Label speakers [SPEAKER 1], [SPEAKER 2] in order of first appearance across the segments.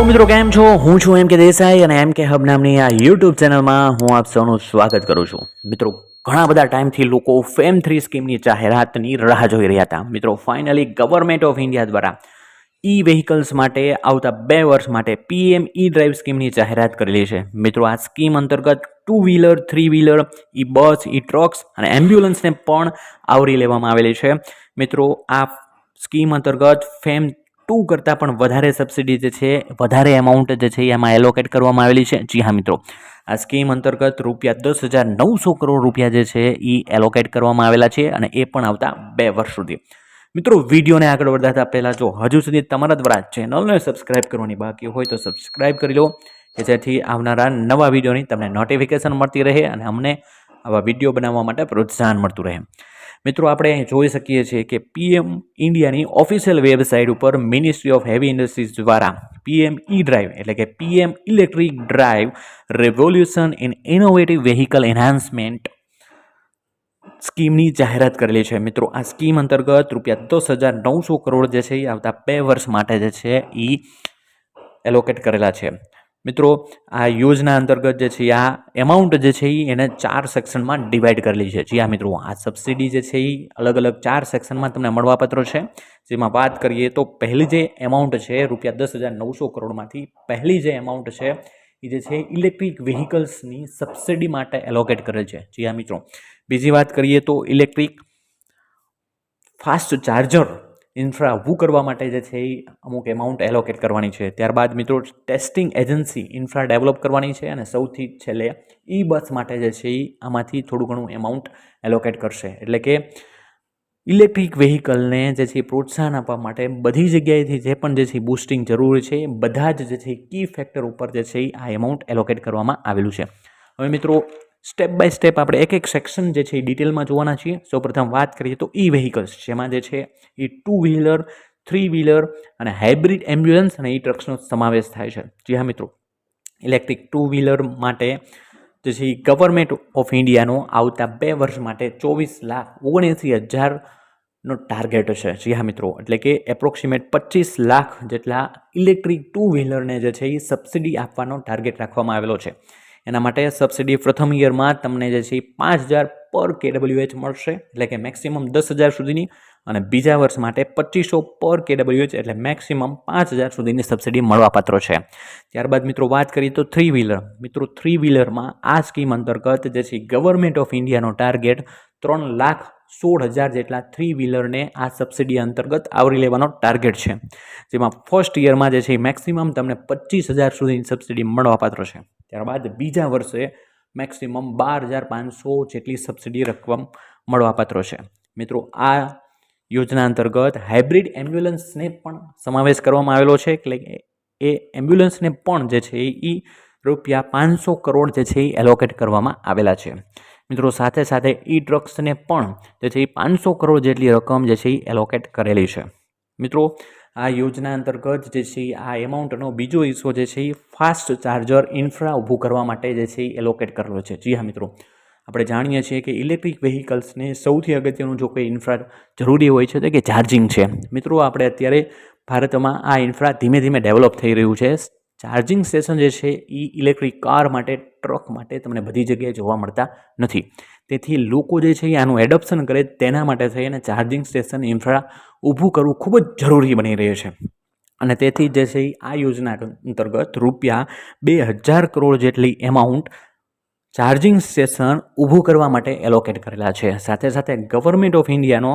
[SPEAKER 1] મિત્રો કેમ છો? હું છું એમ કે દેસાઈ અને એમ કે હબ નામની આ યુટ્યુબ ચેનલમાં હું આપ સૌનું સ્વાગત કરું છું. મિત્રો ઘણા બધા ટાઈમથી લોકો FAME 3 સ્કીમની જાહેરાતની રાહ જોઈ રહ્યા હતા. મિત્રો ફાઇનલી ગવર્મેન્ટ ઓફ ઇન્ડિયા દ્વારા ઈ વ્હીકલ્સ માટે આવતા 2 વર્ષ માટે PM ઈ ડ્રાઈવ સ્કીમની જાહેરાત કરેલી છે. મિત્રો આ સ્કીમ અંતર્ગત 2 વ્હીલર, 3 વ્હીલર, ઈ બસ, ઈ ટ્રક્સ અને એમ્બ્યુલન્સને પણ આવરી લેવામાં આવેલી છે. મિત્રો આ સ્કીમ અંતર્ગત FAME 2 કરતાં પણ વધારે સબસિડી જે છે, વધારે એમાઉન્ટ જે છે એમાં એલોકેટ કરવામાં આવેલી છે. જી હા મિત્રો, આ સ્કીમ અંતર્ગત ₹10,900 કરોડ રૂપિયા જે છે એ એલોકેટ કરવામાં આવેલા છે અને એ પણ આવતા 2 વર્ષ સુધી. મિત્રો વિડીયોને આગળ વધારતા પહેલાં જો હજુ સુધી તમારા દ્વારા ચેનલને સબસ્ક્રાઇબ કરવાની બાકી હોય તો સબસ્ક્રાઇબ કરી લો, કે જેથી આવનારા નવા વિડીયોની તમને નોટિફિકેશન મળતી રહે અને અમને આવા વિડીયો બનાવવા માટે પ્રોત્સાહન મળતું રહે. મિત્રો આપણે જોઈ શકીએ છીએ કે PM ઇન્ડિયાની ઓફિશિયલ વેબસાઇટ ઉપર મિનિસ્ટ્રી ઓફ હેવી ઇન્ડસ્ટ્રીઝ દ્વારા PM ઈ ડ્રાઈવ એટલે કે PM electric drive revolution in innovative vehicle enhancement સ્કીમની જાહેરાત કરેલી છે. મિત્રો આ સ્કીમ અંતર્ગત ₹10,900 કરોડ જે છે એ આવતા 2 વર્ષ માટે જે છે એ એલોકેટ કરેલા છે. મિત્રો આ યોજના અંતર્ગત જે છે આ એમાઉન્ટ જે છે એને 4 સેક્શનમાં ડિવાઈડ કરેલી છે. જી હા મિત્રો, આ સબસિડી જે છે એ અલગ અલગ 4 સેક્શનમાં તમને મળવાપાત્ર છે. જેમાં વાત કરીએ તો પહેલી જે એમાઉન્ટ છે ₹10,900 કરોડમાંથી પહેલી જે એમાઉન્ટ છે એ જે છે ઇલેક્ટ્રિક વ્હીકલ્સની સબસિડી માટે એલોકેટ કરેલ છે. જી હા મિત્રો, બીજી વાત કરીએ તો ઇલેક્ટ્રિક ફાસ્ટ ચાર્જર ઇન્ફ્રા ઊભું કરવા માટે જે છે એ અમુક એમાઉન્ટ એલોકેટ કરવાની છે. ત્યારબાદ મિત્રો ટેસ્ટિંગ એજન્સી ઇન્ફ્રા ડેવલપ કરવાની છે અને સૌથી છેલ્લે ઈ બસ માટે જે છે એ આમાંથી થોડું ઘણું એમાઉન્ટ એલોકેટ કરશે. એટલે કે ઇલેક્ટ્રિક વેહિકલને જે છે પ્રોત્સાહન આપવા માટે બધી જગ્યાએથી જે પણ જે છે બૂસ્ટિંગ જરૂરી છે બધા જ જે છે કી ફેક્ટર ઉપર જે છે આ એમાઉન્ટ એલોકેટ કરવામાં આવેલું છે. હવે મિત્રો સ્ટેપ બાય સ્ટેપ આપણે એક એક સેક્શન જે છે એ ડિટેલમાં જોવાના છીએ. સૌપ્રથમ વાત કરીએ તો ઈ વ્હીકલ્સ, જેમાં જે છે એ 2 વ્હીલર, 3 વ્હીલર અને હાઇબ્રિડ એમ્બ્યુલન્સ અને ઈ ટ્રક્સનો સમાવેશ થાય છે. જી હા મિત્રો, ઇલેક્ટ્રિક 2 વ્હીલર માટે જે છે એ ગવર્મેન્ટ ઓફ ઇન્ડિયાનો આવતા 2 વર્ષ માટે 24,79,000નો ટાર્ગેટ છે. જી હા મિત્રો, એટલે કે એપ્રોક્સિમેટ 25 લાખ જેટલા ઇલેક્ટ્રિક 2 વ્હીલરને જે છે એ સબસિડી આપવાનો ટાર્ગેટ રાખવામાં આવેલો છે. એના માટે સબસિડી પ્રથમ યરમાં તમને જે છે 5,000 પર KWH મળશે, એટલે કે મેક્સિમમ 10,000 સુધીની, અને બીજા વર્ષ માટે 2,500 પર KWH એટલે મેક્સિમમ 5,000 સુધીની સબસિડી મળવાપાત્ર છે. ત્યારબાદ મિત્રો વાત કરીએ તો 3 વ્હીલર. મિત્રો 3 વ્હીલરમાં આ સ્કીમ અંતર્ગત જે છે ગવર્મેન્ટ ઓફ ઇન્ડિયાનો ટાર્ગેટ 3,16,000 જેટલા 3 વ્હીલરને આ સબસિડી અંતર્ગત આવરી લેવાનો ટાર્ગેટ છે. જેમાં ફર્સ્ટ યરમાં જે છે મેક્સિમમ તમને 25,000 સુધીની સબસિડી મળવાપાત્ર છે. ત્યારબાદ બીજા વર્ષે મેક્સિમમ 12,500 જેટલી સબસિડી રકમ મળવાપાત્ર છે. મિત્રો આ યોજના અંતર્ગત હાઇબ્રિડ એમ્બ્યુલન્સને પણ સમાવેશ કરવામાં આવેલો છે. એટલે એ એમ્બ્યુલન્સને પણ જે છે એ ₹500 કરોડ જે છે એ એલોકેટ કરવામાં આવેલા છે. મિત્રો સાથે સાથે ઈ ટ્રક્સને પણ જે છે એ 500 કરોડ જેટલી રકમ જે છે એ એલોકેટ કરેલી છે. મિત્રો આ યોજના અંતર્ગત જે છે આ એમાઉન્ટનો બીજો હિસ્સો જે છે એ ફાસ્ટ ચાર્જર ઇન્ફ્રા ઊભું કરવા માટે જે છે એ એલોકેટ કરેલો છે. જી હા મિત્રો, આપણે જાણીએ છીએ કે ઇલેક્ટ્રિક વ્હીકલ્સને સૌથી અગત્યનું જો કોઈ ઇન્ફ્રા જરૂરી હોય છે તો કે ચાર્જિંગ છે. મિત્રો આપણે અત્યારે ભારતમાં આ ઇન્ફ્રા ધીમે ધીમે ડેવલપ થઈ રહ્યું છે. ચાર્જિંગ સ્ટેશન જે છે એ ઇલેક્ટ્રિક કાર માટે, ટ્રક માટે તમને બધી જગ્યાએ જોવા મળતા નથી. તેથી લોકો જે છે એ આનું એડોપ્શન કરે તેના માટે થઈ અને ચાર્જિંગ સ્ટેશન ઇન્ફ્રા ઊભું કરવું ખૂબ જ જરૂરી બની રહ્યું છે. અને તેથી જે છે આ યોજના અંતર્ગત ₹2,000 કરોડ જેટલી એમાઉન્ટ ચાર્જિંગ સ્ટેશન ઊભું કરવા માટે એલોકેટ કરેલા છે. સાથે સાથે ગવર્મેન્ટ ઓફ ઇન્ડિયાનો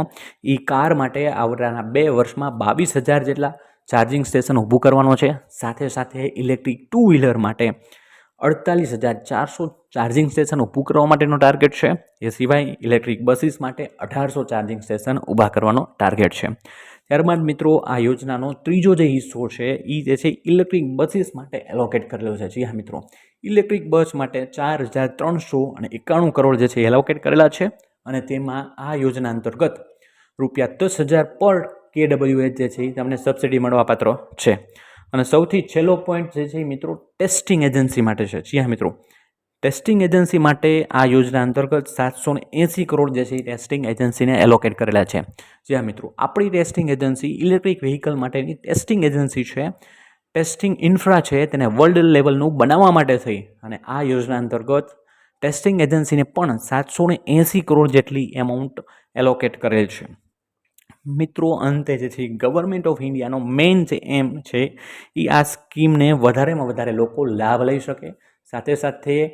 [SPEAKER 1] ઈ કાર માટે આવનારા 2 વર્ષમાં 22,000 જેટલા ચાર્જિંગ સ્ટેશન ઊભું કરવાનો છે. સાથે સાથે ઇલેક્ટ્રિક 2 વ્હીલર માટે 48,400 ચાર્જિંગ સ્ટેશન ઊભું કરવા માટેનો ટાર્ગેટ છે. એ સિવાય ઇલેક્ટ્રિક બસીસ માટે 1,800 ચાર્જિંગ સ્ટેશન ઊભા કરવાનો ટાર્ગેટ છે. ત્યારબાદ મિત્રો આ યોજનાનો ત્રીજો જે હિસ્સો છે એ જે છે ઇલેક્ટ્રિક બસીસ માટે એલોકેટ કરેલો છે. જી હા મિત્રો, ઇલેક્ટ્રિક બસ માટે 4,391 કરોડ જે છે એલોકેટ કરેલા છે. અને તેમાં આ યોજના અંતર્ગત ₹10,000 પર KWH જે છે એ તમને સબસિડી મળવાપાત્ર છે. અને સૌથી છેલ્લો પોઈન્ટ જે છે મિત્રો ટેસ્ટિંગ એજન્સી માટે છે. જી હા મિત્રો, ટેસ્ટિંગ એજન્સી માટે આ યોજના અંતર્ગત 780 કરોડ જે છે એ ટેસ્ટિંગ એજન્સીને એલોકેટ કરેલા છે. જી હા મિત્રો, આપણી ટેસ્ટિંગ એજન્સી ઇલેક્ટ્રિક વ્હીકલ માટેની ટેસ્ટિંગ એજન્સી છે ટેસ્ટિંગ ઇન્ફ્રા છે તેને વર્લ્ડ લેવલનું બનાવવા માટે થઈ અને આ યોજના અંતર્ગત ટેસ્ટિંગ એજન્સીને પણ 780 કરોડ જેટલી એમાઉન્ટ એલોકેટ કરેલ છે. મિત્રો, અંતે જે છે ગવર્મેન્ટ ઓફ ઇન્ડિયાનો મેઇન જે એમ છે એ આ સ્કીમને વધારેમાં વધારે લોકો લાભ લઈ શકે. સાથે સાથે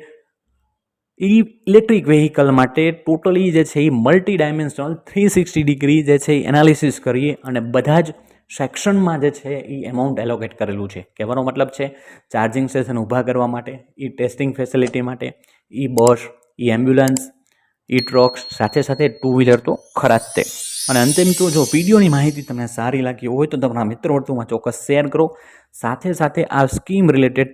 [SPEAKER 1] ઇલેક્ટ્રિક વેહિકલ માટે ટોટલી જે છે એ મલ્ટી ડાયમેન્શનલ 360 ડિગ્રી જે છે એ એનાલિસિસ કરીએ અને બધા જ સેક્શનમાં જે છે એ અમાઉન્ટ એલોકેટ કરેલું છે. કહેવાનો મતલબ છે ચાર્જિંગ સ્ટેશન ઊભા કરવા માટે, ટેસ્ટિંગ ફેસિલિટી માટે, બસ, એમ્બ્યુલન્સ, ટ્રક્સ, સાથે સાથે ટુ વ્હીલર તો ખરા જ તે. અને અંતે મિત્રો, જો વિડીયોની માહિતી તમને સારી લાગી હોય તો તમારા મિત્ર વર્તુળમાં ચોક્કસ શેર કરો. સાથે સાથે આ સ્કીમ રિલેટેડ